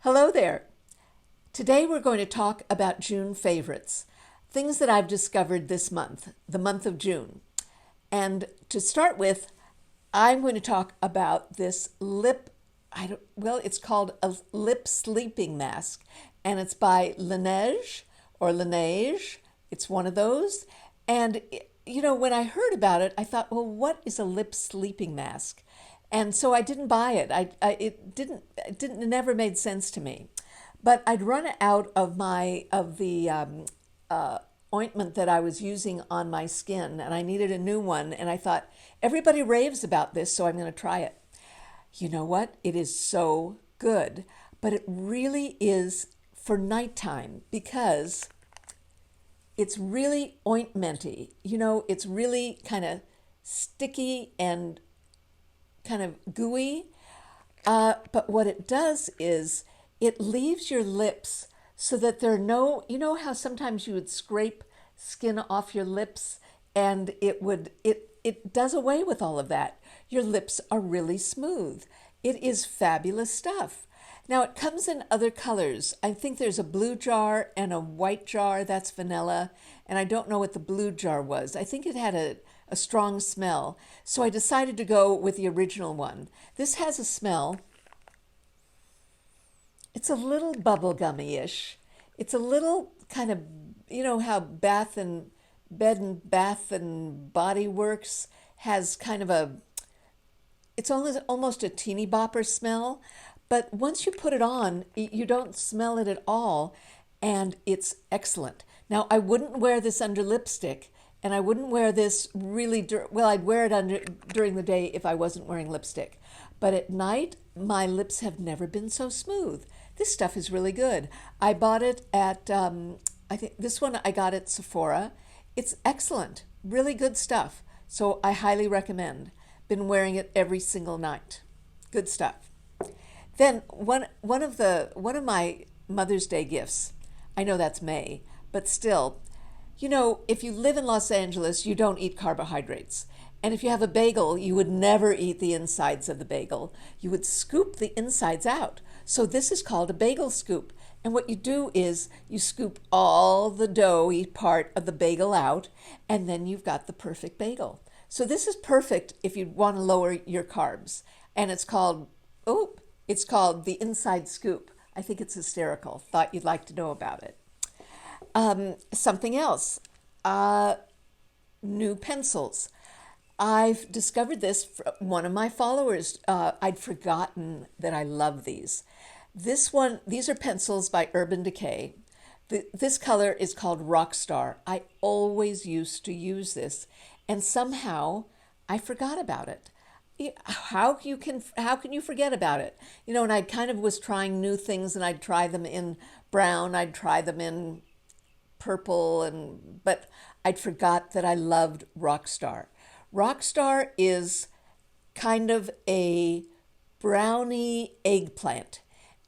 Hello there. Today we're going to talk about June favorites, things that I've discovered this month, the month of June. And to start with, I'm going to talk about this it's called a lip sleeping mask, and it's by Laneige or Laneige. It's one of those. And when I heard about it, I thought, well, what is a lip sleeping mask? And so I didn't buy it. It never made sense to me. But I'd run out of the ointment that I was using on my skin, and I needed a new one. And I thought, everybody raves about this, so I'm going to try it. You know what? It is so good, but it really is for nighttime because it's really ointmenty. It's really kind of sticky and kind of gooey. But what it does is it leaves your lips so that there are no, how sometimes you would scrape skin off your lips and it does away with all of that. Your lips are really smooth. It is fabulous stuff. Now it comes in other colors. I think there's a blue jar and a white jar, that's vanilla. And I don't know what the blue jar was. I think it had a strong smell. So I decided to go with the original one. This has a smell. It's a little bubblegummy-ish. It's a little kind of, how Bed and Bath and Body Works has kind of it's almost a teeny bopper smell. But once you put it on, you don't smell it at all, and it's excellent. Now, I wouldn't wear this under lipstick, and I wouldn't wear this I'd wear it during the day if I wasn't wearing lipstick. But at night, my lips have never been so smooth. This stuff is really good. I bought it at, I think this one I got at Sephora. It's excellent, really good stuff. So I highly recommend. Been wearing it every single night. Good stuff. Then one of my Mother's Day gifts, I know that's May, but still, if you live in Los Angeles, you don't eat carbohydrates. And if you have a bagel, you would never eat the insides of the bagel. You would scoop the insides out. So this is called a bagel scoop. And what you do is you scoop all the doughy part of the bagel out, and then you've got the perfect bagel. So this is perfect if you want to lower your carbs. And it's called the Inside Scoop. I think it's hysterical. Thought you'd like to know about it. Something else, new pencils. I've discovered this from one of my followers. I'd forgotten that I love these. These are pencils by Urban Decay. This color is called Rockstar. I always used to use this, and somehow I forgot about it. How can you forget about it? And I kind of was trying new things, and I'd try them in brown, I'd try them in purple, but I'd forgot that I loved Rockstar. Rockstar is kind of a brownie eggplant.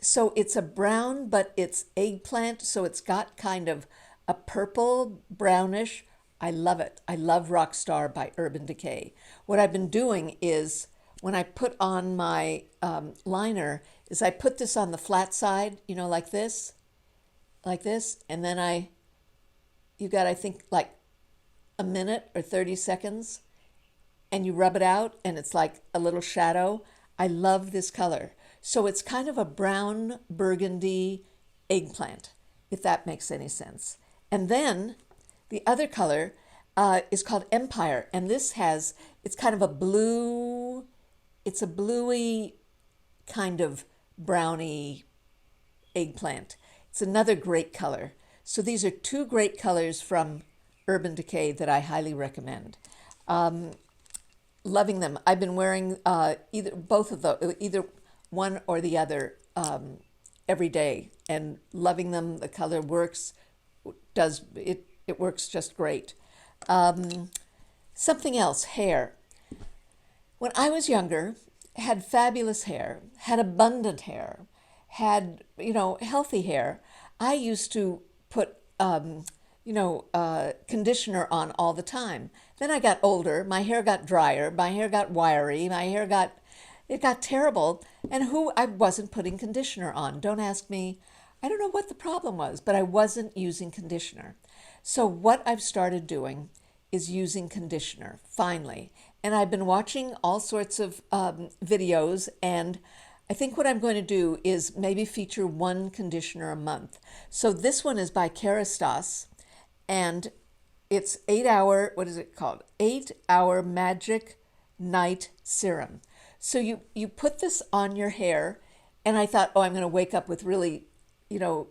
So it's a brown, but it's eggplant, so it's got kind of a purple brownish. I love it. I love Rockstar by Urban Decay. What I've been doing is when I put on my liner is I put this on the flat side, like this, and then you got, I think, like a minute or 30 seconds, and you rub it out, and it's like a little shadow. I love this color. So it's kind of a brown burgundy eggplant, if that makes any sense. And then the other color is called Empire, and it's kind of a blue, it's a bluey kind of browny eggplant. It's another great color. So these are two great colors from Urban Decay that I highly recommend. Loving them. I've been wearing either one or the other every day, and loving them. The color works. It works just great. Something else, hair. When I was younger, had fabulous hair, had abundant hair, had, healthy hair, I used to put, conditioner on all the time. Then I got older, my hair got drier, my hair got wiry, my hair got It got terrible, and who I wasn't putting conditioner on. Don't ask me. I don't know what the problem was, but I wasn't using conditioner. So what I've started doing is using conditioner finally, and I've been watching all sorts of videos, and I think what I'm going to do is maybe feature one conditioner a month. So this one is by Kerastase, and it's 8 hour, what is it called? 8 hour magic night serum. So you put this on your hair, and I thought, oh, I'm going to wake up with really,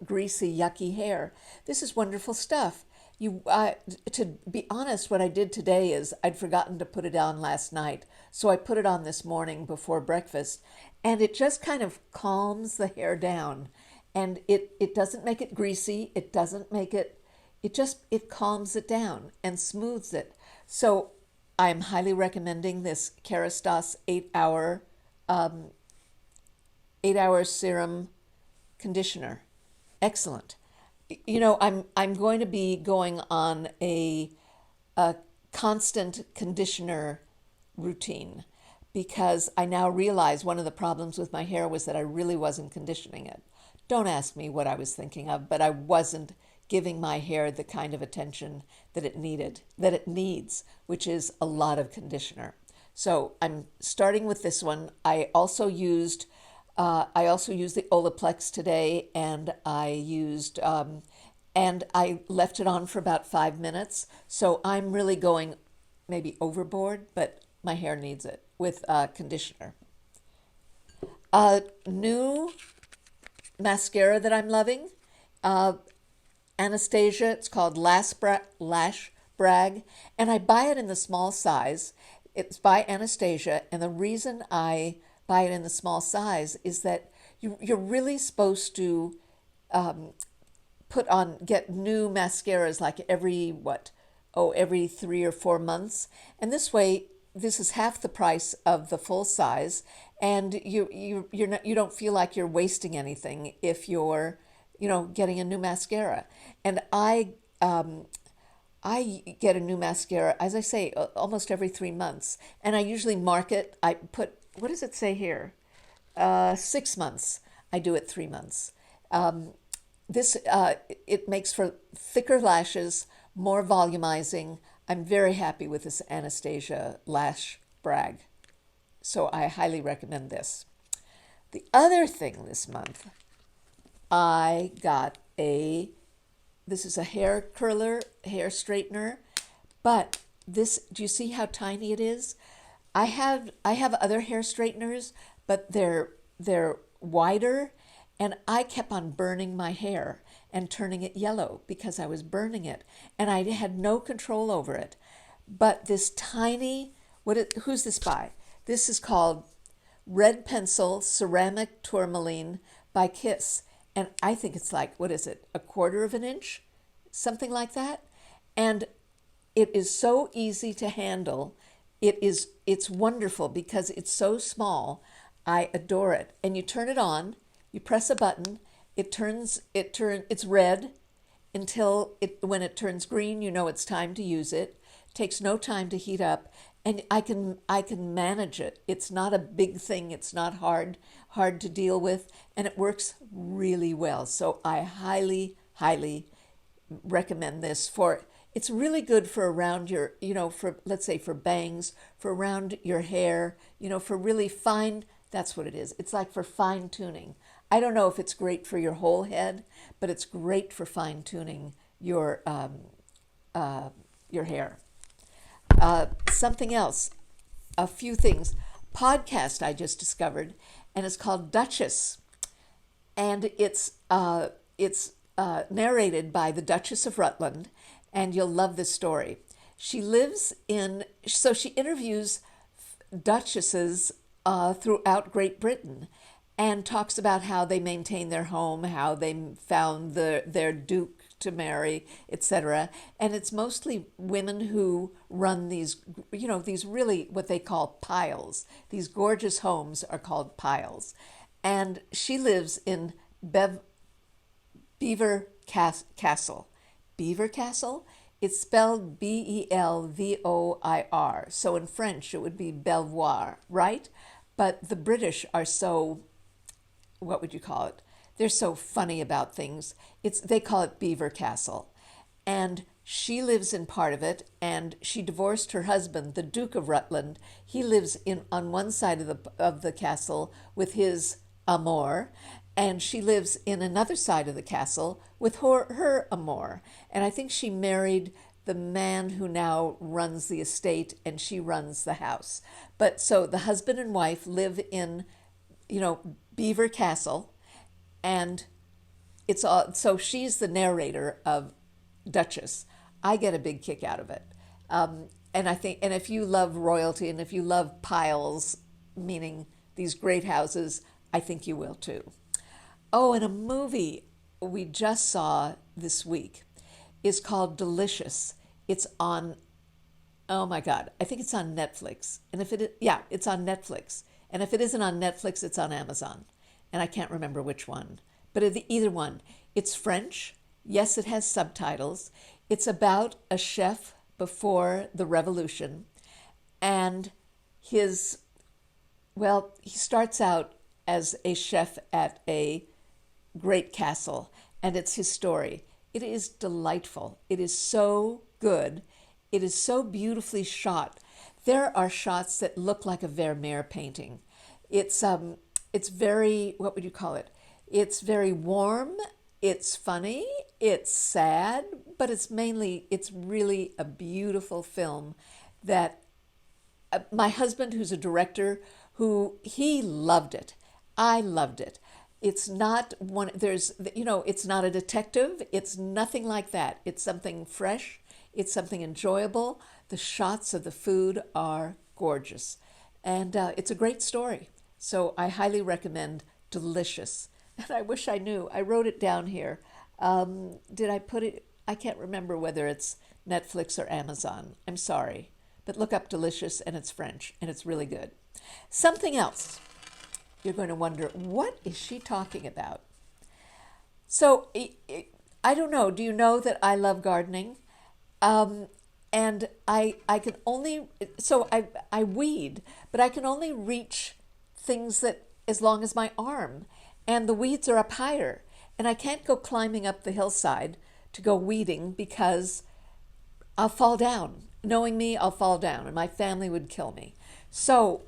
greasy, yucky hair. This is wonderful stuff. To be honest, what I did today is I'd forgotten to put it on last night, so I put it on this morning before breakfast, and it just kind of calms the hair down, and it doesn't make it greasy. It doesn't make it. It calms it down and smooths it. So I'm highly recommending this Kerastase 8 hour serum conditioner. Excellent. I'm going to be going on a constant conditioner routine because I now realize one of the problems with my hair was that I really wasn't conditioning it. Don't ask me what I was thinking of, but I wasn't giving my hair the kind of attention that it needs, which is a lot of conditioner. So I'm starting with this one. I also used the Olaplex today, and I left it on for about 5 minutes. So I'm really going maybe overboard, but my hair needs it with conditioner. New mascara that I'm loving, Anastasia. It's called Lash Brag, and I buy it in the small size. It's by Anastasia, and the reason I buy it in the small size is that you're really supposed to get new mascaras like every 3 or 4 months, and this way this is half the price of the full size, and you don't feel like you're wasting anything if you're getting a new mascara. And I get a new mascara, as I say, almost every 3 months, and I usually mark it. I put, what does it say here? 6 months. I do it 3 months. This it makes for thicker lashes, more volumizing. I'm very happy with this Anastasia Lash Brag, so I highly recommend this. The other thing this month, I got this is a hair curler, hair straightener, but do you see how tiny it is? I have other hair straighteners, but they're wider, and I kept on burning my hair and turning it yellow because I was burning it, and I had no control over it. But this tiny, who's this by? This is called Red Pencil Ceramic Tourmaline by Kiss. And I think it's like, what is it, 1/4 of an inch? Something like that. And it is so easy to handle. It's wonderful because it's so small. I adore it. And you turn it on, you press a button, it's red until when it turns green, you know it's time to use it. It takes no time to heat up, and I can manage it. It's not a big thing. It's not hard to deal with, and it works really well. So I highly, highly recommend this it's really good for around your, for, let's say, for bangs, for around your hair, for really fine, that's what it is. It's like for fine tuning. I don't know if it's great for your whole head, but it's great for fine tuning your hair. Something else, a few things. Podcast I just discovered, and it's called Duchess, and it's narrated by the Duchess of Rutland, and you'll love this story. She interviews duchesses throughout Great Britain, and talks about how they maintain their home, how they found their duke to marry, etc. And it's mostly women who run these really what they call piles. These gorgeous homes are called piles. And she lives in Belvoir Castle. Belvoir Castle? It's spelled Belvoir. So in French it would be Belvoir, right? But the British are so, what would you call it? They're so funny about things. They call it Beaver Castle. And she lives in part of it, and she divorced her husband, the Duke of Rutland. He lives in on one side of the castle with his amour, and she lives in another side of the castle with her amour. And I think she married the man who now runs the estate, and she runs the house. But so the husband and wife live in, Beaver Castle, and it's all, so she's the narrator of Duchess. I get a big kick out of it. And I think, and if you love royalty and if you love piles, meaning these great houses, I think you will too. Oh, and a movie we just saw this week is called Delicious. It's on, oh my God, I think it's on Netflix. And if yeah, it's on Netflix. And if it isn't on Netflix, it's on Amazon. And I can't remember which one, but either one. It's French. Yes, it has subtitles. It's about a chef before the revolution, and he starts out as a chef at a great castle, and it's his story. It is delightful. It is so good. It is so beautifully shot. There are shots that look like a Vermeer painting. It's very, what would you call it? It's very warm. It's funny. It's sad, but it's really a beautiful film that my husband, who's a director, he loved it. I loved it. It's not one, it's not a detective. It's nothing like that. It's something fresh. It's something enjoyable. The shots of the food are gorgeous. And it's a great story. So I highly recommend Delicious. And I wish I knew. I wrote it down here. Did I put it? I can't remember whether it's Netflix or Amazon. I'm sorry. But look up Delicious, and it's French, and it's really good. Something else. You're going to wonder, what is she talking about? So I don't know. Do you know that I love gardening? And I can only, so I weed, but I can only reach things that as long as my arm. And the weeds are up higher. And I can't go climbing up the hillside to go weeding because I'll fall down. Knowing me, I'll fall down and my family would kill me. So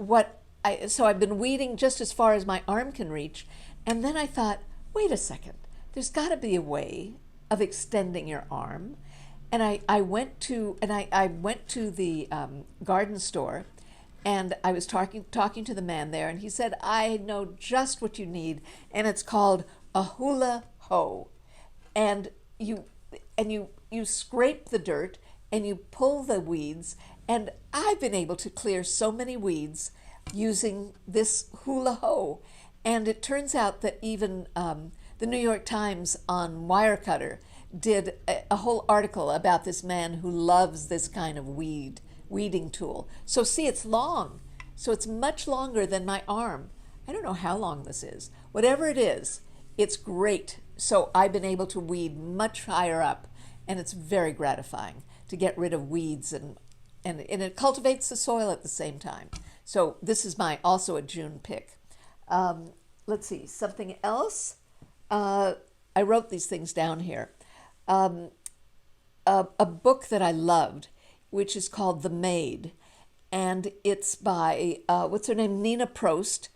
I've been weeding just as far as my arm can reach. And then I thought, wait a second, there's got to be a way of extending your arm. And I went to the garden store, and I was talking to the man there, and he said, I know just what you need, and it's called a hula hoe. And you scrape the dirt and you pull the weeds, and I've been able to clear so many weeds using this hula hoe. And it turns out that even the New York Times on Wirecutter did a whole article about this man who loves this kind of weeding tool. So see, it's long. So it's much longer than my arm. I don't know how long this is. Whatever it is, it's great. So I've been able to weed much higher up, and it's very gratifying to get rid of weeds, and it cultivates the soil at the same time. So this is also a June pick. Let's see, something else. I wrote these things down here. A book that I loved, which is called The Maid, and it's by what's her name, Nina Prost.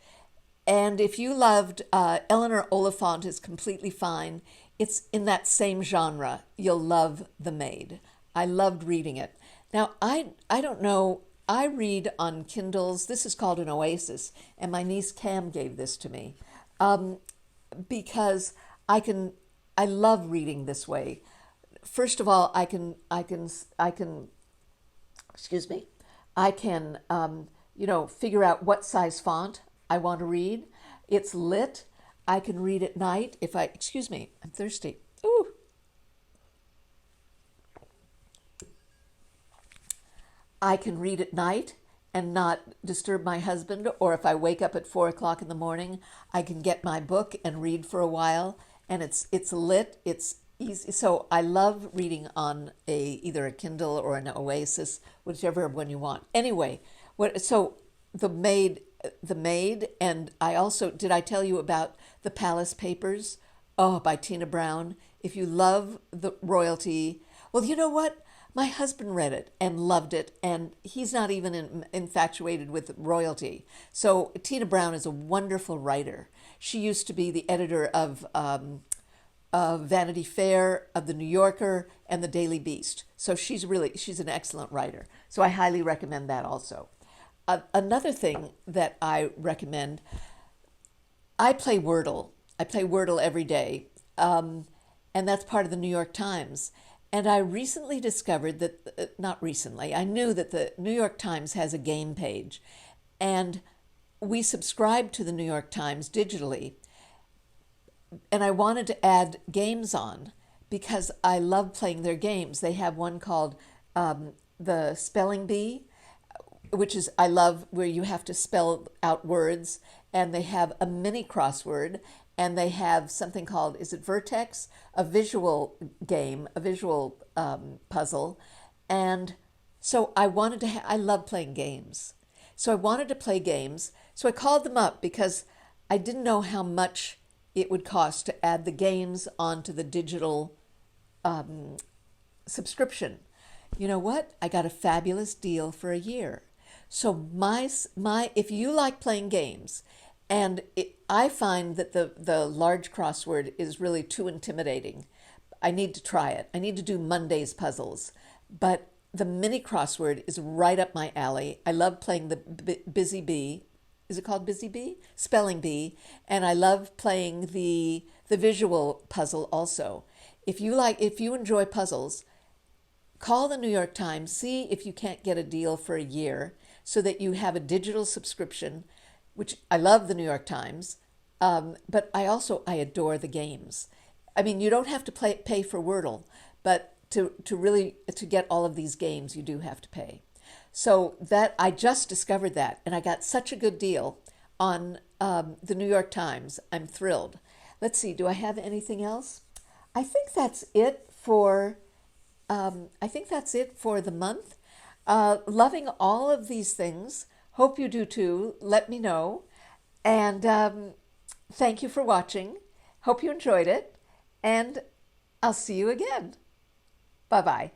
And if you loved Eleanor Oliphant is Completely Fine, it's in that same genre. You'll love The Maid. I loved reading it. Now I don't know. I read on Kindles. This is called an Oasis, and my niece Cam gave this to me because I love reading this way. First of all, I can excuse me, I can figure out what size font I want to read. It's lit. I can read at night if excuse me, I'm thirsty. Ooh. I can read at night and not disturb my husband, or if I wake up at 4 o'clock in the morning, I can get my book and read for a while, and it's lit, it's easy. So I love reading on either a Kindle or an Oasis, whichever one you want. Anyway, so The Maid, The Maid, and I also, did I tell you about The Palace Papers? Oh, by Tina Brown. If you love the royalty, well, you know what? My husband read it and loved it, and he's not even infatuated with royalty. So Tina Brown is a wonderful writer. She used to be the editor of Vanity Fair, of the New Yorker, and the Daily Beast. So she's an excellent writer. So I highly recommend that also. Another thing that I recommend, I play Wordle. I play Wordle every day, and that's part of the New York Times. And I recently discovered that, not recently, I knew that the New York Times has a game page. And we subscribe to the New York Times digitally. And I wanted to add games on because I love playing their games. They have one called the Spelling Bee, which is, I love, where you have to spell out words. And they have a mini crossword, and they have something called, is it Vertex? A visual game, a visual puzzle. And so I wanted to, I love playing games. So I wanted to play games. So I called them up because I didn't know how much it would cost to add the games onto the digital subscription. You know what? I got a fabulous deal for a year. So if you like playing games, and I find that the large crossword is really too intimidating. I need to try it. I need to do Monday's puzzles. But the mini crossword is right up my alley. I love playing the Busy Bee. Is it called Busy Bee? Spelling Bee. And I love playing the visual puzzle also. If you enjoy puzzles, call the New York Times, see if you can't get a deal for a year so that you have a digital subscription, which I love the New York Times, but I adore the games. I mean, you don't have to pay for Wordle, but to get all of these games, you do have to pay. So that I just discovered that, and I got such a good deal on the New York Times. I'm thrilled. Let's see, do I have anything else? I think that's it for the month. Loving all of these things. Hope you do too. Let me know. And thank you for watching. Hope you enjoyed it. And I'll see you again. Bye-bye.